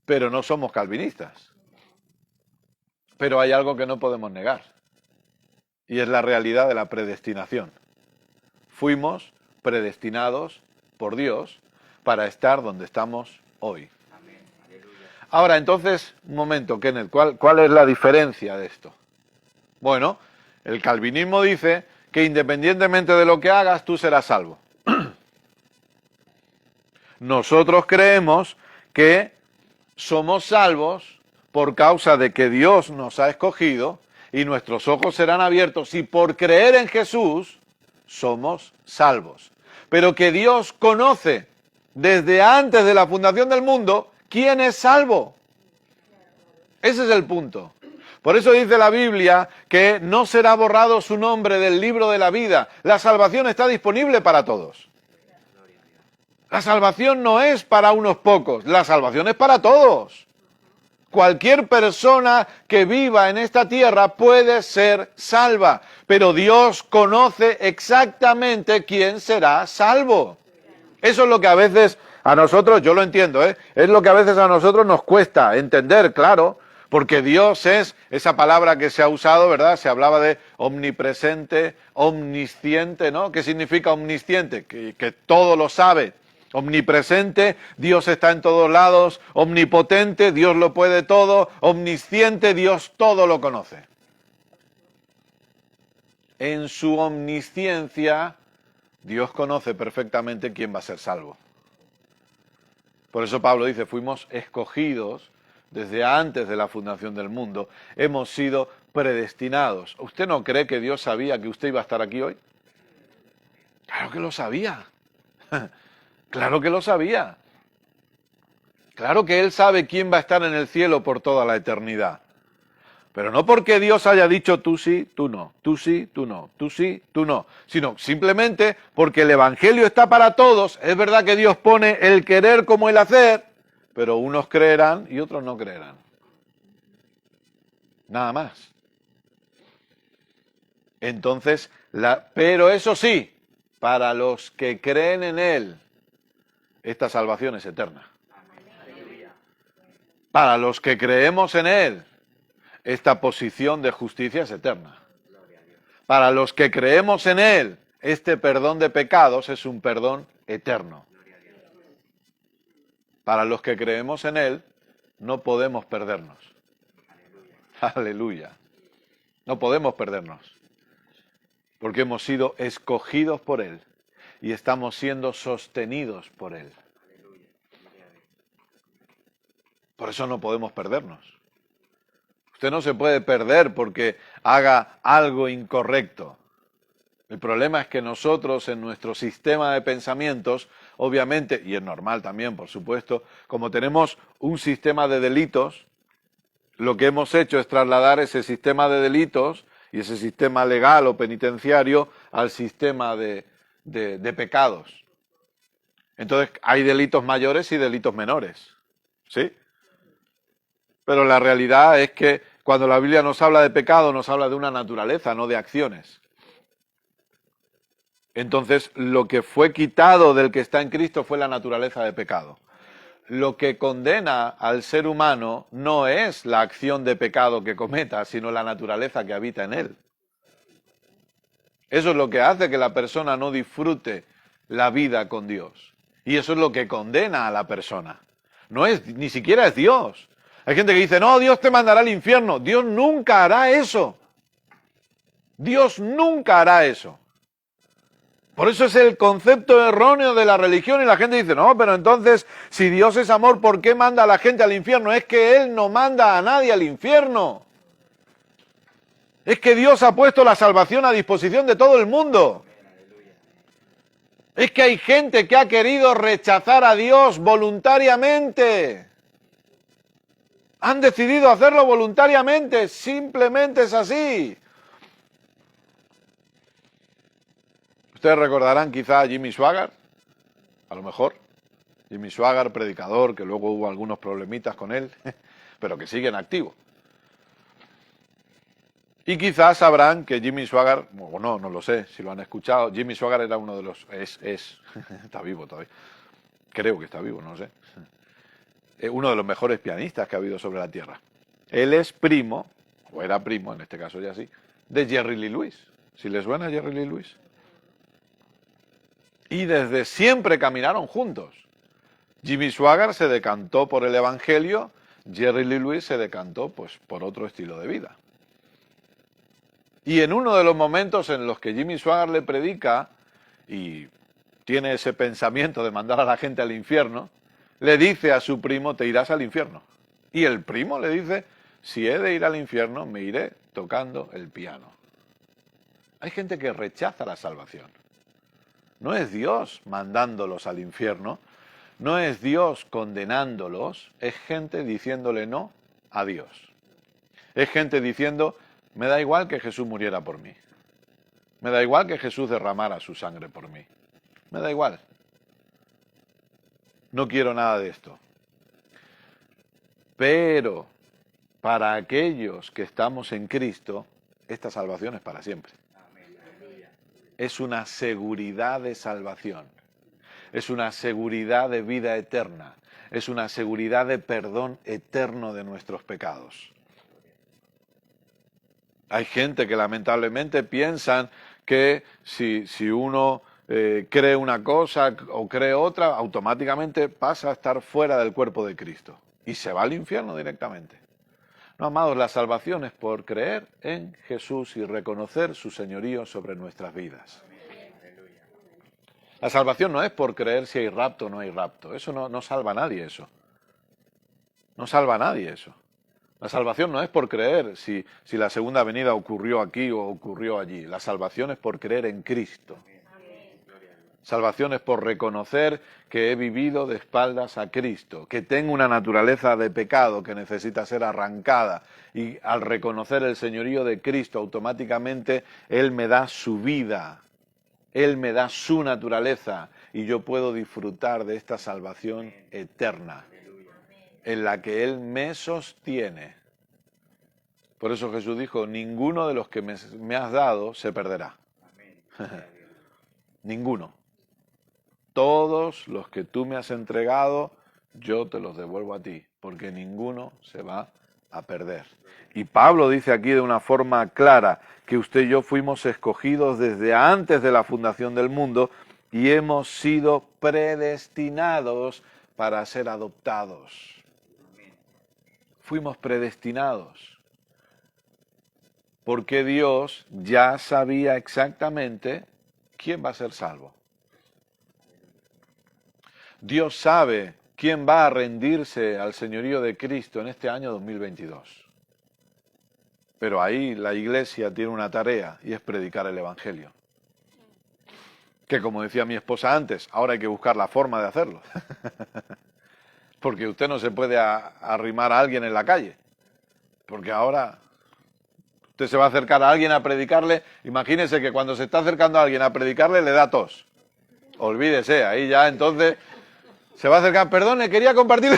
Pero no somos calvinistas. Pero hay algo que no podemos negar. Y es la realidad de la predestinación. Fuimos predestinados por Dios para estar donde estamos hoy. Ahora, entonces, un momento, Kenneth, ¿cuál es la diferencia de esto? Bueno, el calvinismo dice que independientemente de lo que hagas, tú serás salvo. Nosotros creemos que somos salvos por causa de que Dios nos ha escogido y nuestros ojos serán abiertos y por creer en Jesús somos salvos. Pero que Dios conoce desde antes de la fundación del mundo quién es salvo. Ese es el punto. Por eso dice la Biblia que no será borrado su nombre del libro de la vida. La salvación está disponible para todos. La salvación no es para unos pocos, la salvación es para todos. Cualquier persona que viva en esta tierra puede ser salva, pero Dios conoce exactamente quién será salvo. Eso es lo que a veces a nosotros, yo lo entiendo, es lo que a veces a nosotros nos cuesta entender, claro. Porque Dios es, esa palabra que se ha usado, ¿verdad? Se hablaba de omnipresente, omnisciente, ¿no? ¿Qué significa omnisciente? Que todo lo sabe. Omnipresente, Dios está en todos lados. Omnipotente, Dios lo puede todo. Omnisciente, Dios todo lo conoce. En su omnisciencia, Dios conoce perfectamente quién va a ser salvo. Por eso Pablo dice, fuimos escogidos desde antes de la fundación del mundo. Hemos sido predestinados. ¿Usted no cree que Dios sabía que usted iba a estar aquí hoy? Claro que lo sabía. Claro que lo sabía. Claro que Él sabe quién va a estar en el cielo por toda la eternidad. Pero no porque Dios haya dicho tú sí, tú no, tú sí, tú no, tú sí, tú no, sino simplemente porque el Evangelio está para todos. Es verdad que Dios pone el querer como el hacer, pero unos creerán y otros no creerán. Nada más. Entonces, pero eso sí, para los que creen en Él, esta salvación es eterna. Para los que creemos en Él, esta posición de justicia es eterna. Para los que creemos en Él, este perdón de pecados es un perdón eterno. Para los que creemos en Él, no podemos perdernos. Aleluya. No podemos perdernos. Porque hemos sido escogidos por Él y estamos siendo sostenidos por Él. Por eso no podemos perdernos. Usted no se puede perder porque haga algo incorrecto. El problema es que nosotros en nuestro sistema de pensamientos, obviamente, y es normal también, por supuesto, como tenemos un sistema de delitos, lo que hemos hecho es trasladar ese sistema de delitos y ese sistema legal o penitenciario al sistema de pecados. Entonces hay delitos mayores y delitos menores, ¿sí? Pero la realidad es que cuando la Biblia nos habla de pecado, nos habla de una naturaleza, no de acciones. Entonces, lo que fue quitado del que está en Cristo fue la naturaleza de pecado. Lo que condena al ser humano no es la acción de pecado que cometa, sino la naturaleza que habita en él. Eso es lo que hace que la persona no disfrute la vida con Dios. Y eso es lo que condena a la persona. No es, ni siquiera es Dios. Hay gente que dice, no, Dios te mandará al infierno. Dios nunca hará eso. Dios nunca hará eso. Por eso es el concepto erróneo de la religión y la gente dice, no, pero entonces, si Dios es amor, ¿por qué manda a la gente al infierno? Es que Él no manda a nadie al infierno. Es que Dios ha puesto la salvación a disposición de todo el mundo. Es que hay gente que ha querido rechazar a Dios voluntariamente. Han decidido hacerlo voluntariamente, simplemente es así. Ustedes recordarán quizá a Jimmy Swaggart, a lo mejor. Jimmy Swaggart, predicador, que luego hubo algunos problemitas con él, pero que sigue en activo. Y quizás sabrán que Jimmy Swaggart, o no lo sé si lo han escuchado, Jimmy Swaggart era uno de los, está vivo todavía, creo que está vivo, no lo sé, uno de los mejores pianistas que ha habido sobre la tierra. Él es primo, o era primo, en este caso ya sí, de Jerry Lee Lewis. ¿Si les suena Jerry Lee Lewis? Y desde siempre caminaron juntos. Jimmy Swaggart se decantó por el Evangelio, Jerry Lee Lewis se decantó pues por otro estilo de vida. Y en uno de los momentos en los que Jimmy Swaggart le predica y tiene ese pensamiento de mandar a la gente al infierno, le dice a su primo, te irás al infierno. Y el primo le dice, si he de ir al infierno, me iré tocando el piano. Hay gente que rechaza la salvación. No es Dios mandándolos al infierno, no es Dios condenándolos, es gente diciéndole no a Dios. Es gente diciendo, me da igual que Jesús muriera por mí. Me da igual que Jesús derramara su sangre por mí. Me da igual. No quiero nada de esto. Pero para aquellos que estamos en Cristo, esta salvación es para siempre. Es una seguridad de salvación. Es una seguridad de vida eterna. Es una seguridad de perdón eterno de nuestros pecados. Hay gente que lamentablemente piensan que si uno cree una cosa o cree otra, automáticamente pasa a estar fuera del cuerpo de Cristo y se va al infierno directamente. No, amados, la salvación es por creer en Jesús y reconocer su señorío sobre nuestras vidas. La salvación no es por creer si hay rapto o no hay rapto. Eso no salva a nadie, eso. No salva a nadie eso. La salvación no es por creer si la segunda venida ocurrió aquí o ocurrió allí. La salvación es por creer en Cristo. Salvación es por reconocer que he vivido de espaldas a Cristo, que tengo una naturaleza de pecado que necesita ser arrancada, y al reconocer el señorío de Cristo automáticamente Él me da su vida, Él me da su naturaleza y yo puedo disfrutar de esta salvación eterna en la que Él me sostiene. Por eso Jesús dijo, ninguno de los que me has dado se perderá. Ninguno. Todos los que tú me has entregado, yo te los devuelvo a ti, porque ninguno se va a perder. Y Pablo dice aquí de una forma clara que usted y yo fuimos escogidos desde antes de la fundación del mundo y hemos sido predestinados para ser adoptados. Fuimos predestinados. Porque Dios ya sabía exactamente quién va a ser salvo. Dios sabe quién va a rendirse al señorío de Cristo en este año 2022. Pero ahí la Iglesia tiene una tarea y es predicar el Evangelio. Que como decía mi esposa antes, ahora hay que buscar la forma de hacerlo. Porque usted no se puede arrimar a alguien en la calle. Porque ahora usted se va a acercar a alguien a predicarle. Imagínese que cuando se está acercando a alguien a predicarle le da tos. Olvídese, ahí ya entonces se va a acercar. Perdone, quería compartir.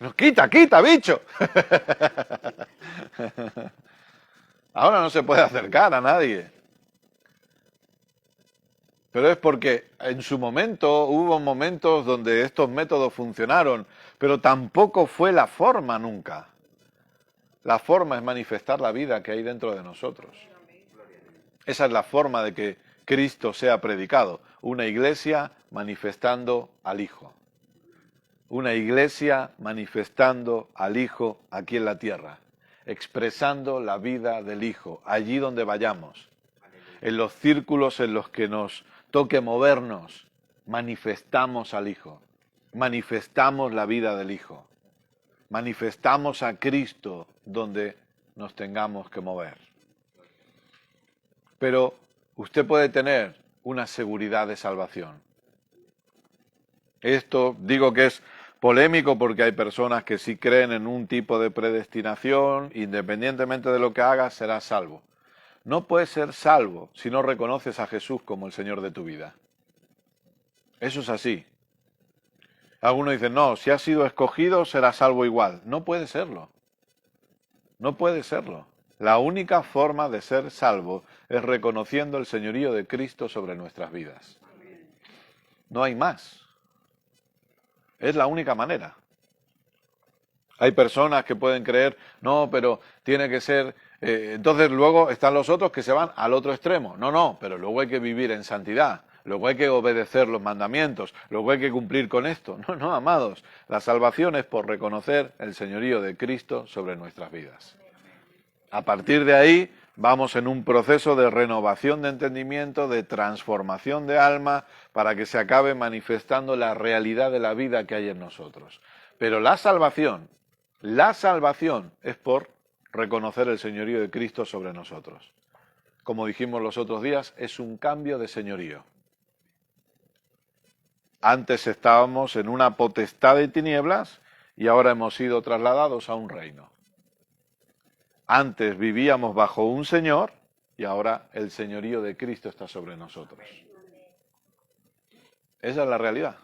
No, quita, bicho. Ahora no se puede acercar a nadie. Pero es porque en su momento hubo momentos donde estos métodos funcionaron, pero tampoco fue la forma nunca. La forma es manifestar la vida que hay dentro de nosotros. Esa es la forma de que Cristo sea predicado. Una iglesia manifestando al Hijo. Una iglesia manifestando al Hijo aquí en la tierra. Expresando la vida del Hijo, allí donde vayamos. En los círculos en los que nos toque movernos, manifestamos al Hijo. Manifestamos la vida del Hijo. Manifestamos a Cristo donde nos tengamos que mover. Pero usted puede tener una seguridad de salvación. Esto digo que es polémico porque hay personas que sí creen en un tipo de predestinación, independientemente de lo que hagas, serás salvo. No puedes ser salvo si no reconoces a Jesús como el Señor de tu vida. Eso es así. Algunos dicen, no, si has sido escogido serás salvo igual. No puede serlo. No puede serlo. La única forma de ser salvo es reconociendo el señorío de Cristo sobre nuestras vidas. No hay más. Es la única manera. Hay personas que pueden creer, no, pero tiene que ser... entonces luego están los otros que se van al otro extremo. No, pero luego hay que vivir en santidad. Luego hay que obedecer los mandamientos. Luego hay que cumplir con esto. No, amados. La salvación es por reconocer el señorío de Cristo sobre nuestras vidas. A partir de ahí vamos en un proceso de renovación de entendimiento, de transformación de alma, para que se acabe manifestando la realidad de la vida que hay en nosotros. Pero la salvación es por reconocer el señorío de Cristo sobre nosotros. Como dijimos los otros días, es un cambio de señorío. Antes estábamos en una potestad de tinieblas y ahora hemos sido trasladados a un reino. Antes vivíamos bajo un señor y ahora el señorío de Cristo está sobre nosotros. Esa es la realidad.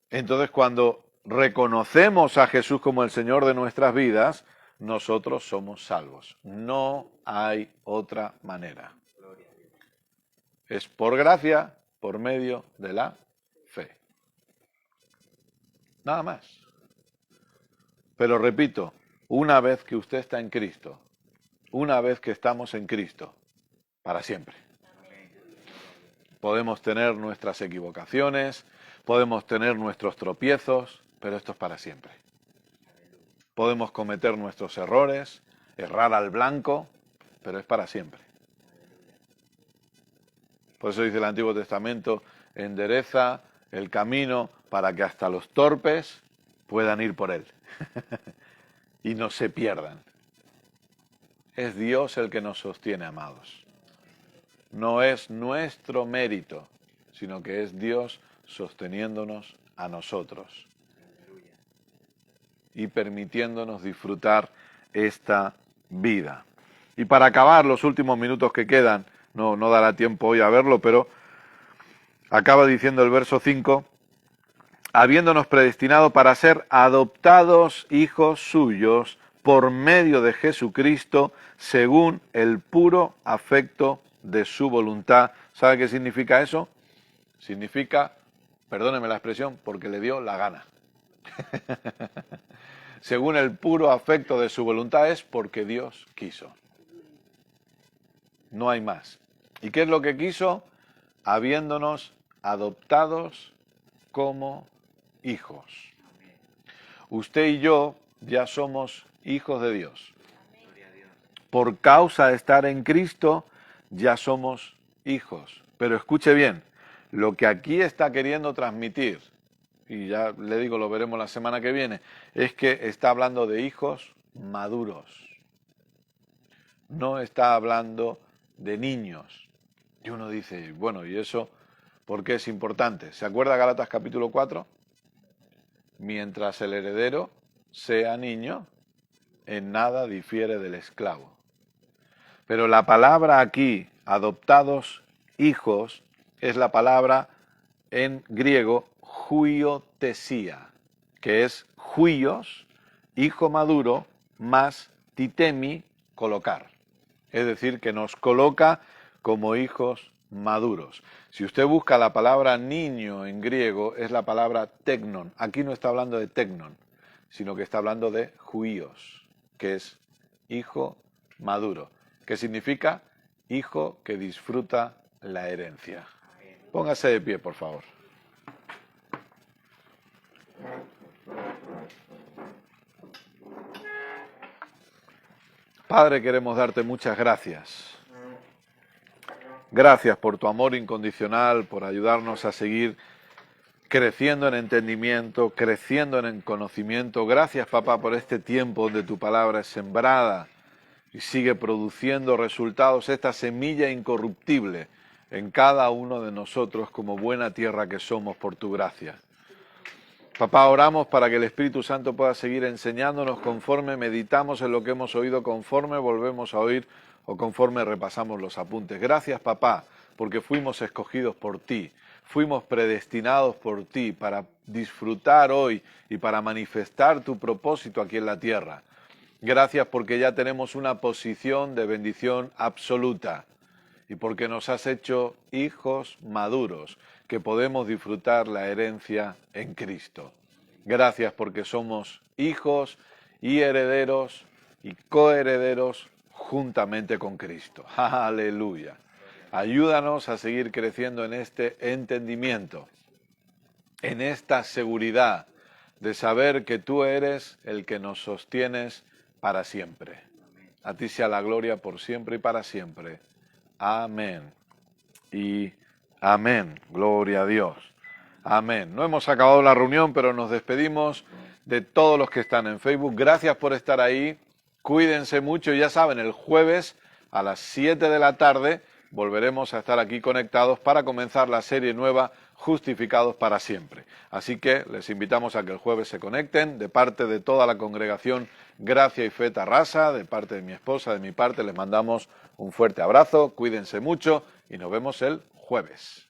Entonces, cuando reconocemos a Jesús como el Señor de nuestras vidas, nosotros somos salvos. No hay otra manera. Es por gracia, por medio de la fe. Nada más. Pero repito, una vez que usted está en Cristo, una vez que estamos en Cristo, para siempre. Podemos tener nuestras equivocaciones, podemos tener nuestros tropiezos, pero esto es para siempre. Podemos cometer nuestros errores, errar al blanco, pero es para siempre. Por eso dice el Antiguo Testamento, endereza el camino para que hasta los torpes puedan ir por él y no se pierdan. Es Dios el que nos sostiene, amados. No es nuestro mérito, sino que es Dios sosteniéndonos a nosotros y permitiéndonos disfrutar esta vida. Y para acabar, los últimos minutos que quedan, no dará tiempo hoy a verlo, pero acaba diciendo el verso 5, habiéndonos predestinado para ser adoptados hijos suyos por medio de Jesucristo, según el puro afecto de su voluntad. ¿Sabe qué significa eso? Significa, perdóneme la expresión, porque le dio la gana. Según el puro afecto de su voluntad es porque Dios quiso. No hay más. ¿Y qué es lo que quiso? Habiéndonos adoptados como hijos. Usted y yo ya somos hijos de Dios. Por causa de estar en Cristo, ya somos hijos. Pero escuche bien, lo que aquí está queriendo transmitir, y ya le digo, lo veremos la semana que viene, es que está hablando de hijos maduros. No está hablando de niños. Y uno dice, bueno, ¿y eso por qué es importante? ¿Se acuerda Gálatas capítulo 4? Mientras el heredero sea niño, en nada difiere del esclavo. Pero la palabra aquí, adoptados hijos, es la palabra en griego huiotesia, que es huios, hijo maduro, más titemi, colocar. Es decir, que nos coloca como hijos maduros. Si usted busca la palabra niño en griego, es la palabra teknon. Aquí no está hablando de teknon, sino que está hablando de huios, que es hijo maduro, que significa hijo que disfruta la herencia. Póngase de pie, por favor. Padre, queremos darte muchas gracias. Gracias por tu amor incondicional, por ayudarnos a seguir creciendo en entendimiento, creciendo en conocimiento. Gracias, papá, por este tiempo donde tu palabra es sembrada y sigue produciendo resultados, esta semilla incorruptible en cada uno de nosotros como buena tierra que somos por tu gracia. Papá, oramos para que el Espíritu Santo pueda seguir enseñándonos conforme meditamos en lo que hemos oído, conforme volvemos a oír o conforme repasamos los apuntes. Gracias, papá, porque fuimos escogidos por ti, fuimos predestinados por ti para disfrutar hoy y para manifestar tu propósito aquí en la tierra. Gracias porque ya tenemos una posición de bendición absoluta y porque nos has hecho hijos maduros que podemos disfrutar la herencia en Cristo. Gracias porque somos hijos y herederos y coherederos juntamente con Cristo. ¡Aleluya! Ayúdanos a seguir creciendo en este entendimiento, en esta seguridad de saber que tú eres el que nos sostienes para siempre. A ti sea la gloria por siempre y para siempre. Amén. Y amén. Gloria a Dios. Amén. No hemos acabado la reunión, pero nos despedimos de todos los que están en Facebook. Gracias por estar ahí. Cuídense mucho. Ya saben, el jueves a las 7 de la tarde volveremos a estar aquí conectados para comenzar la serie nueva Justificados para siempre. Así que les invitamos a que el jueves se conecten. De parte de toda la congregación Gracia y Fe Tarrasa, de parte de mi esposa, de mi parte, les mandamos un fuerte abrazo. Cuídense mucho y nos vemos el jueves.